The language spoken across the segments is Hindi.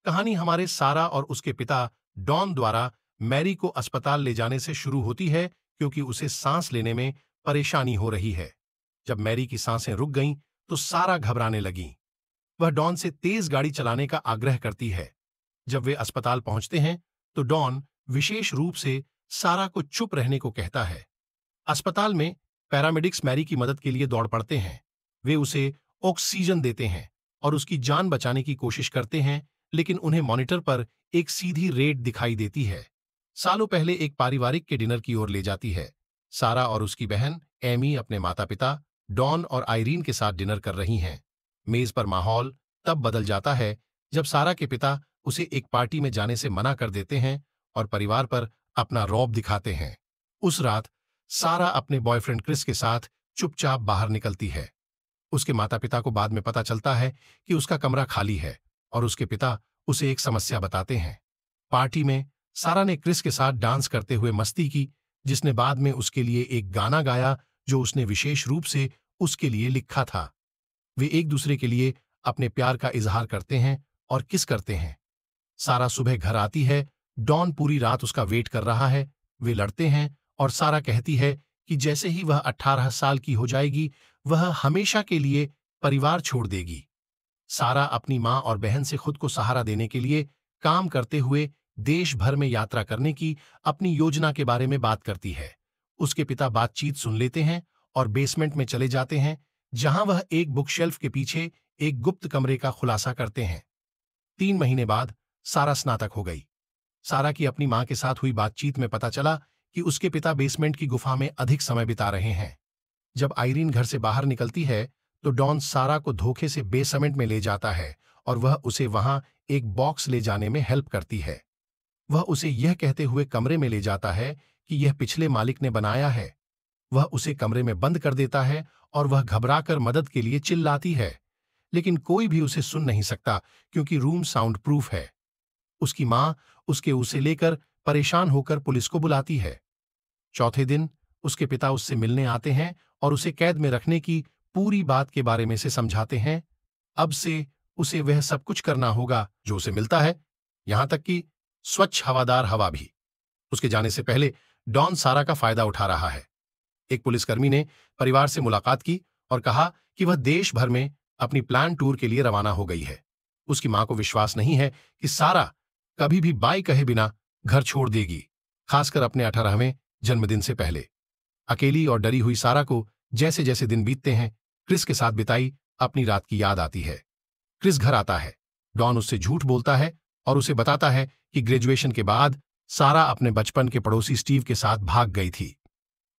कहानी हमारे सारा और उसके पिता डॉन द्वारा मैरी को अस्पताल ले जाने से शुरू होती है, क्योंकि उसे सांस लेने में परेशानी हो रही है। जब मैरी की सांसें रुक गईं, तो सारा घबराने लगी। वह डॉन से तेज गाड़ी चलाने का आग्रह करती है। जब वे अस्पताल पहुंचते हैं, तो डॉन विशेष रूप से सारा को चुप रहने को कहता है। अस्पताल में पैरामेडिक्स मैरी की मदद के लिए दौड़ पड़ते हैं। वे उसे ऑक्सीजन देते हैं और उसकी जान बचाने की कोशिश करते हैं, लेकिन उन्हें मॉनिटर पर एक सीधी रेट दिखाई देती है। सालों पहले एक पारिवारिक के डिनर की ओर ले जाती है। सारा और उसकी बहन एमी अपने माता पिता डॉन और आइरीन के साथ डिनर कर रही हैं। मेज पर माहौल तब बदल जाता है जब सारा के पिता उसे एक पार्टी में जाने से मना कर देते हैं और परिवार पर अपना रौब दिखाते हैं। उस रात सारा अपने बॉयफ्रेंड क्रिस के साथ चुपचाप बाहर निकलती है। उसके माता पिता को बाद में पता चलता है कि उसका कमरा खाली है और उसके पिता उसे एक समस्या बताते हैं। पार्टी में सारा ने क्रिस के साथ डांस करते हुए मस्ती की, जिसने बाद में उसके लिए एक गाना गाया जो उसने विशेष रूप से उसके लिए लिखा था। वे एक दूसरे के लिए अपने प्यार का इजहार करते हैं और किस करते हैं। सारा सुबह घर आती है। डॉन पूरी रात उसका वेट कर रहा है। वे लड़ते हैं और सारा कहती है कि जैसे ही वह 18 साल की हो जाएगी, वह हमेशा के लिए परिवार छोड़ देगी। सारा अपनी मां और बहन से खुद को सहारा देने के लिए काम करते हुए देश भर में यात्रा करने की अपनी योजना के बारे में बात करती है। उसके पिता बातचीत सुन लेते हैं और बेसमेंट में चले जाते हैं, जहां वह एक बुकशेल्फ के पीछे एक गुप्त कमरे का खुलासा करते हैं। 3 महीने बाद सारा स्नातक हो गई। सारा की अपनी मां के साथ हुई बातचीत में पता चला कि उसके पिता बेसमेंट की गुफा में अधिक समय बिता रहे हैं। जब आइरीन घर से बाहर निकलती है, तो डॉन सारा को धोखे से बेसमेंट में ले जाता है और वह उसे वहां एक बॉक्स ले जाने में हेल्प करती है। वह उसे यह कहते हुए कमरे में ले जाता है कि यह पिछले मालिक ने बनाया है। वह उसे कमरे में बंद कर देता है और वह घबराकर मदद के लिए चिल्लाती है, लेकिन कोई भी उसे सुन नहीं सकता क्योंकि रूम साउंड प्रूफ है। उसकी मां उसे लेकर परेशान होकर पुलिस को बुलाती है। चौथे दिन उसके पिता उससे मिलने आते हैं और उसे कैद में रखने की पूरी बात के बारे में से समझाते हैं। अब से उसे वह सब कुछ करना होगा जो उसे मिलता है, यहां तक कि स्वच्छ हवादार हवा भी। उसके जाने से पहले डॉन सारा का फायदा उठा रहा है। एक पुलिसकर्मी ने परिवार से मुलाकात की और कहा कि वह देश भर में अपनी प्लान टूर के लिए रवाना हो गई है। उसकी मां को विश्वास नहीं है कि सारा कभी भी बाय कहे बिना घर छोड़ देगी, खासकर अपने 18वें जन्मदिन से पहले। अकेली और डरी हुई सारा को जैसे जैसे दिन बीतते हैं, क्रिस के साथ बिताई अपनी रात की याद आती है। क्रिस घर आता है। डॉन उससे झूठ बोलता है और उसे बताता है कि ग्रेजुएशन के बाद सारा अपने बचपन के पड़ोसी स्टीव के साथ भाग गई थी।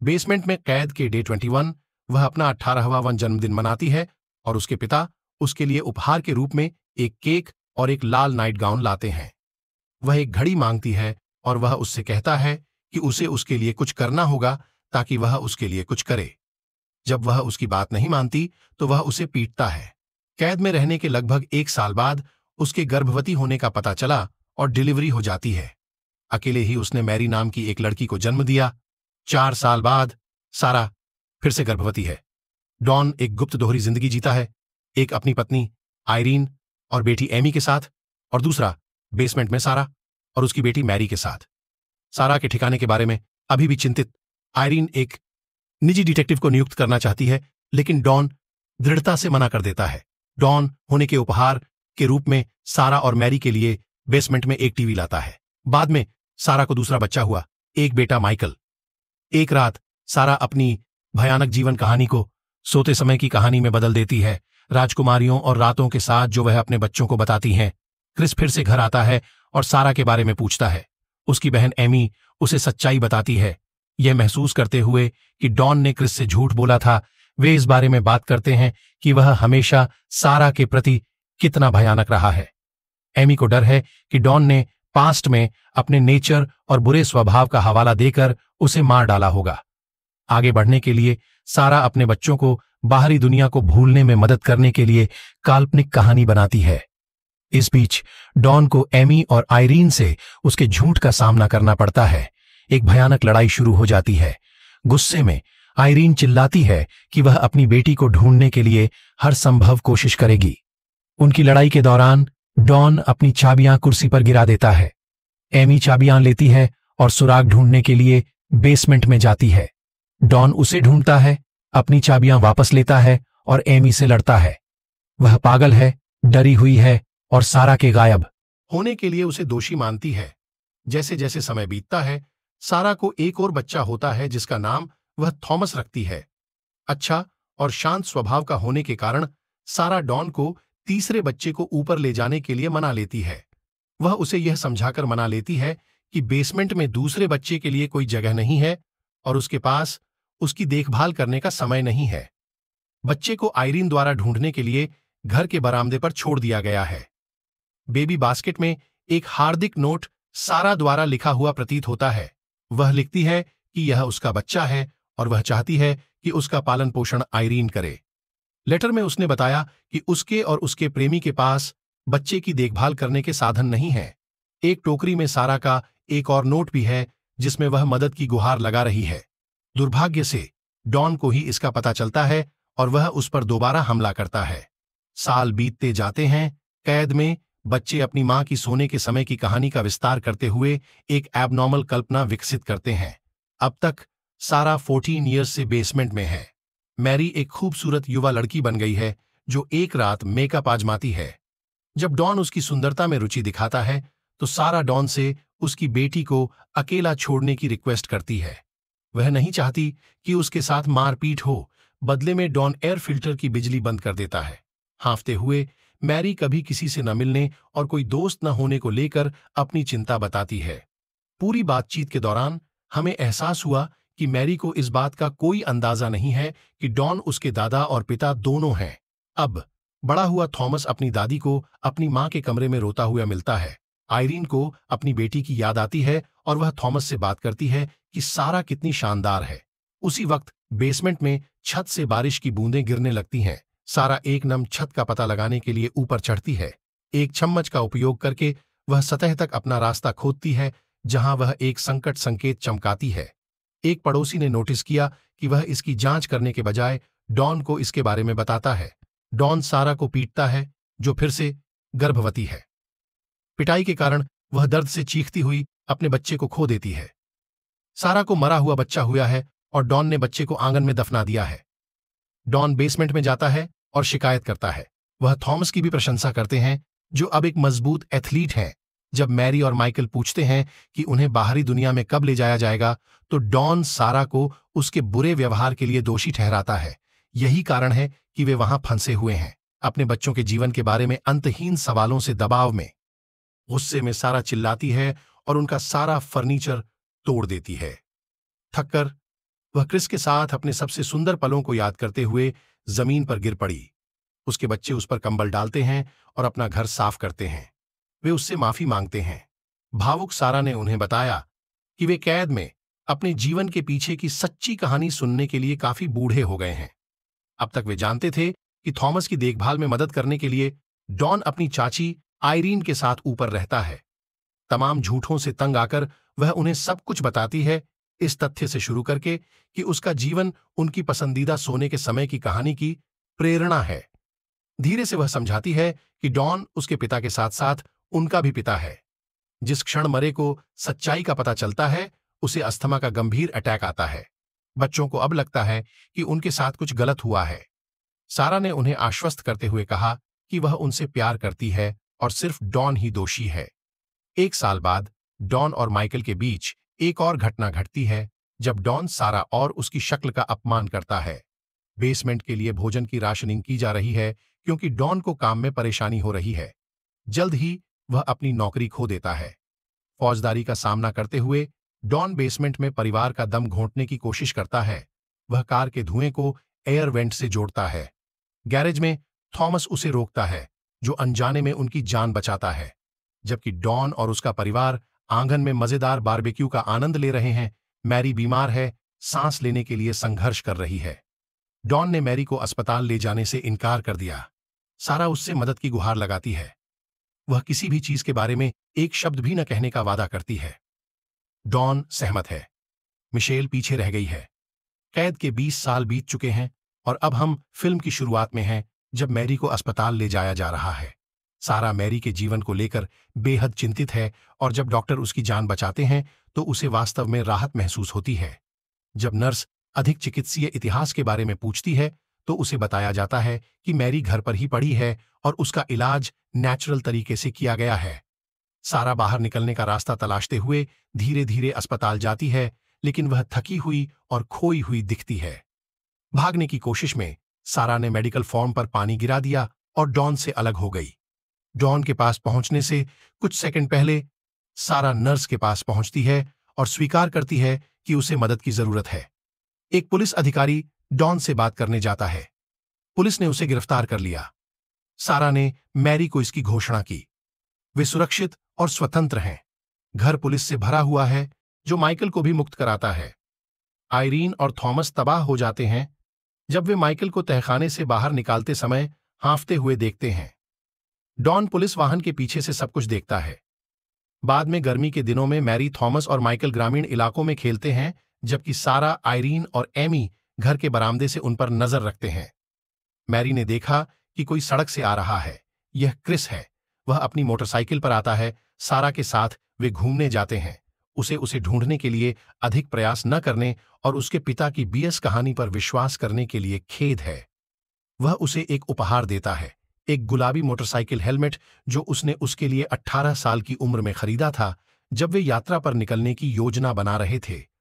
बेसमेंट में कैद के डे 21 वह अपना 18वां जन्मदिन मनाती है और उसके पिता उसके लिए उपहार के रूप में एक केक और एक लाल नाइट गाउन लाते हैं। वह एक घड़ी मांगती है और वह उससे कहता है कि उसे उसके लिए कुछ करना होगा ताकि वह उसके लिए कुछ करे। जब वह उसकी बात नहीं मानती तो वह उसे पीटता है। कैद में रहने के लगभग 1 साल बाद उसके गर्भवती होने का पता चला और डिलीवरी हो जाती है। अकेले ही उसने मैरी नाम की एक लड़की को जन्म दिया। 4 साल बाद सारा फिर से गर्भवती है। डॉन एक गुप्त दोहरी जिंदगी जीता है, एक अपनी पत्नी आइरीन और बेटी एमी के साथ, और दूसरा बेसमेंट में सारा और उसकी बेटी मैरी के साथ। सारा के ठिकाने के बारे में अभी भी चिंतित आइरीन एक निजी डिटेक्टिव को नियुक्त करना चाहती है, लेकिन डॉन दृढ़ता से मना कर देता है। डॉन होने के उपहार के रूप में सारा और मैरी के लिए बेसमेंट में एक टीवी लाता है। बाद में सारा को दूसरा बच्चा हुआ, एक बेटा माइकल। एक रात सारा अपनी भयानक जीवन कहानी को सोते समय की कहानी में बदल देती है, राजकुमारियों और रातों के साथ जो वह अपने बच्चों को बताती हैं। क्रिस फिर से घर आता है और सारा के बारे में पूछता है। उसकी बहन एमी उसे सच्चाई बताती है। यह महसूस करते हुए कि डॉन ने क्रिस से झूठ बोला था, वे इस बारे में बात करते हैं कि वह हमेशा सारा के प्रति कितना भयानक रहा है। एमी को डर है कि डॉन ने पास्ट में अपने नेचर और बुरे स्वभाव का हवाला देकर उसे मार डाला होगा। आगे बढ़ने के लिए सारा अपने बच्चों को बाहरी दुनिया को भूलने में मदद करने के लिए काल्पनिक कहानी बनाती है। इस बीच डॉन को एमी और आइरीन से उसके झूठ का सामना करना पड़ता है। एक भयानक लड़ाई शुरू हो जाती है। गुस्से में आइरीन चिल्लाती है कि वह अपनी बेटी को ढूंढने के लिए हर संभव कोशिश करेगी। उनकी लड़ाई के दौरान डॉन अपनी चाबियां कुर्सी पर गिरा देता है। एमी चाबियां लेती है और सुराग ढूंढने के लिए बेसमेंट में जाती है। डॉन उसे ढूंढता है, अपनी चाबियां वापस लेता है और एमी से लड़ता है। वह पागल है, डरी हुई है और सारा के गायब होने के लिए उसे दोषी मानती है। जैसे जैसे समय बीतता है, सारा को एक और बच्चा होता है जिसका नाम वह थॉमस रखती है। अच्छा और शांत स्वभाव का होने के कारण सारा डॉन को तीसरे बच्चे को ऊपर ले जाने के लिए मना लेती है। वह उसे यह समझाकर मना लेती है कि बेसमेंट में दूसरे बच्चे के लिए कोई जगह नहीं है और उसके पास उसकी देखभाल करने का समय नहीं है। बच्चे को आयरीन द्वारा ढूंढने के लिए घर के बरामदे पर छोड़ दिया गया है। बेबी बास्केट में एक हार्दिक नोट सारा द्वारा लिखा हुआ प्रतीत होता है। वह लिखती है कि यह उसका बच्चा है और वह चाहती है कि उसका पालन पोषण आयरीन करे। लेटर में उसने बताया कि उसके और उसके प्रेमी के पास बच्चे की देखभाल करने के साधन नहीं है। एक टोकरी में सारा का एक और नोट भी है जिसमें वह मदद की गुहार लगा रही है। दुर्भाग्य से डॉन को ही इसका पता चलता है और वह उस पर दोबारा हमला करता है। साल बीतते जाते हैं। कैद में बच्चे अपनी मां की सोने के समय की कहानी का विस्तार करते हुए एक एबनॉर्मल कल्पना विकसित करते हैं। अब तक सारा 14 ईयर्स से बेसमेंट में है। मैरी एक खूबसूरत युवा लड़की बन गई है जो एक रात मेकअप आजमाती है। जब डॉन उसकी सुंदरता में रुचि दिखाता है तो सारा डॉन से उसकी बेटी को अकेला छोड़ने की रिक्वेस्ट करती है। वह नहीं चाहती कि उसके साथ मारपीट हो। बदले में डॉन एयर फिल्टर की बिजली बंद कर देता है। हाँफते हुए मैरी कभी किसी से न मिलने और कोई दोस्त न होने को लेकर अपनी चिंता बताती है। पूरी बातचीत के दौरान हमें एहसास हुआ कि मैरी को इस बात का कोई अंदाजा नहीं है कि डॉन उसके दादा और पिता दोनों हैं। अब बड़ा हुआ थॉमस अपनी दादी को अपनी मां के कमरे में रोता हुआ मिलता है। आयरीन को अपनी बेटी की याद आती है और वह थॉमस से बात करती है कि सारा कितनी शानदार है। उसी वक्त बेसमेंट में छत से बारिश की बूंदें गिरने लगती हैं। सारा एक नम छत का पता लगाने के लिए ऊपर चढ़ती है। एक चम्मच का उपयोग करके वह सतह तक अपना रास्ता खोदती है जहां वह एक संकट संकेत चमकाती है। एक पड़ोसी ने नोटिस किया कि वह इसकी जांच करने के बजाय डॉन को इसके बारे में बताता है। डॉन सारा को पीटता है जो फिर से गर्भवती है। पिटाई के कारण वह दर्द से चीखती हुई अपने बच्चे को खो देती है। सारा को मरा हुआ बच्चा हुआ है और डॉन ने बच्चे को आंगन में दफना दिया है। डॉन बेसमेंट में जाता है और शिकायत करता है। वह थॉमस की भी प्रशंसा करते हैं जो अब एक मजबूत एथलीट है। जब मैरी और माइकल पूछते हैं कि उन्हें बाहरी दुनिया में कब ले जाया जाएगा तो डॉन सारा को उसके बुरे व्यवहार के लिए दोषी ठहराता है। यही कारण है कि वे वहां फंसे हुए हैं, अपने बच्चों के जीवन के बारे में अंतहीन सवालों से दबाव में। गुस्से में सारा चिल्लाती है और उनका सारा फर्नीचर तोड़ देती है। थककर वह क्रिस के साथ अपने सबसे सुंदर पलों को याद करते हुए जमीन पर गिर पड़ी। उसके बच्चे उस पर कंबल डालते हैं और अपना घर साफ करते हैं। वे उससे माफी मांगते हैं। भावुक सारा ने उन्हें बताया कि वे कैद में अपने जीवन के पीछे की सच्ची कहानी सुनने के लिए काफी बूढ़े हो गए हैं। अब तक वे जानते थे कि थॉमस की देखभाल में मदद करने के लिए डॉन अपनी चाची आयरीन के साथ ऊपर रहता है। तमाम झूठों से तंग आकर वह उन्हें सब कुछ बताती है, इस तथ्य से शुरू करके कि उसका जीवन उनकी पसंदीदा सोने के समय की कहानी की प्रेरणा है। धीरे से वह समझाती है कि डॉन उसके पिता के साथ साथ उनका भी पिता है। जिस क्षण मरे को सच्चाई का पता चलता है उसे अस्थमा का गंभीर अटैक आता है। बच्चों को अब लगता है कि उनके साथ कुछ गलत हुआ है। सारा ने उन्हें आश्वस्त करते हुए कहा कि वह उनसे प्यार करती है और सिर्फ डॉन ही दोषी है। एक साल बाद डॉन और माइकल के बीच एक और घटना घटती है जब डॉन सारा और उसकी शक्ल का अपमान करता है। बेसमेंट के लिए भोजन की राशनिंग की जा रही है क्योंकि डॉन को काम में परेशानी हो रही है। जल्द ही वह अपनी नौकरी खो देता है। फौजदारी का सामना करते हुए डॉन बेसमेंट में परिवार का दम घोंटने की कोशिश करता है। वह कार के धुएं को एयर वेंट से जोड़ता है। गैरेज में थॉमस उसे रोकता है जो अनजाने में उनकी जान बचाता है। जबकि डॉन और उसका परिवार आंगन में मजेदार बारबेक्यू का आनंद ले रहे हैं, मैरी बीमार है, सांस लेने के लिए संघर्ष कर रही है। डॉन ने मैरी को अस्पताल ले जाने से इनकार कर दिया। सारा उससे मदद की गुहार लगाती है। वह किसी भी चीज के बारे में एक शब्द भी न कहने का वादा करती है। डॉन सहमत है। मिशेल पीछे रह गई है। कैद के 20 साल बीत चुके हैं और अब हम फिल्म की शुरुआत में हैं जब मैरी को अस्पताल ले जाया जा रहा है। सारा मैरी के जीवन को लेकर बेहद चिंतित है और जब डॉक्टर उसकी जान बचाते हैं तो उसे वास्तव में राहत महसूस होती है। जब नर्स अधिक चिकित्सीय इतिहास के बारे में पूछती है तो उसे बताया जाता है कि मैरी घर पर ही पड़ी है और उसका इलाज नेचुरल तरीके से किया गया है। सारा बाहर निकलने का रास्ता तलाशते हुए धीरे धीरे अस्पताल जाती है, लेकिन वह थकी हुई और खोई हुई दिखती है। भागने की कोशिश में सारा ने मेडिकल फॉर्म पर पानी गिरा दिया और डॉन से अलग हो गई। डॉन के पास पहुंचने से कुछ सेकंड पहले सारा नर्स के पास पहुंचती है और स्वीकार करती है कि उसे मदद की जरूरत है। एक पुलिस अधिकारी डॉन से बात करने जाता है। पुलिस ने उसे गिरफ्तार कर लिया। सारा ने मैरी को इसकी घोषणा की। वे सुरक्षित और स्वतंत्र हैं। घर पुलिस से भरा हुआ है जो माइकल को भी मुक्त कराता है। आयरीन और थॉमस तबाह हो जाते हैं जब वे माइकल को तहखाने से बाहर निकालते समय हांफते हुए देखते हैं। डॉन पुलिस वाहन के पीछे से सब कुछ देखता है। बाद में गर्मी के दिनों में मैरी, थॉमस और माइकल ग्रामीण इलाकों में खेलते हैं, जबकि सारा, आयरीन और एमी घर के बरामदे से उन पर नजर रखते हैं। मैरी ने देखा कि कोई सड़क से आ रहा है। यह क्रिस है। वह अपनी मोटरसाइकिल पर आता है। सारा के साथ वे घूमने जाते हैं। उसे ढूंढने के लिए अधिक प्रयास न करने और उसके पिता की बीएस कहानी पर विश्वास करने के लिए खेद है। वह उसे एक उपहार देता है, एक गुलाबी मोटरसाइकिल हेलमेट जो उसने उसके लिए 18 साल की उम्र में खरीदा था जब वे यात्रा पर निकलने की योजना बना रहे थे।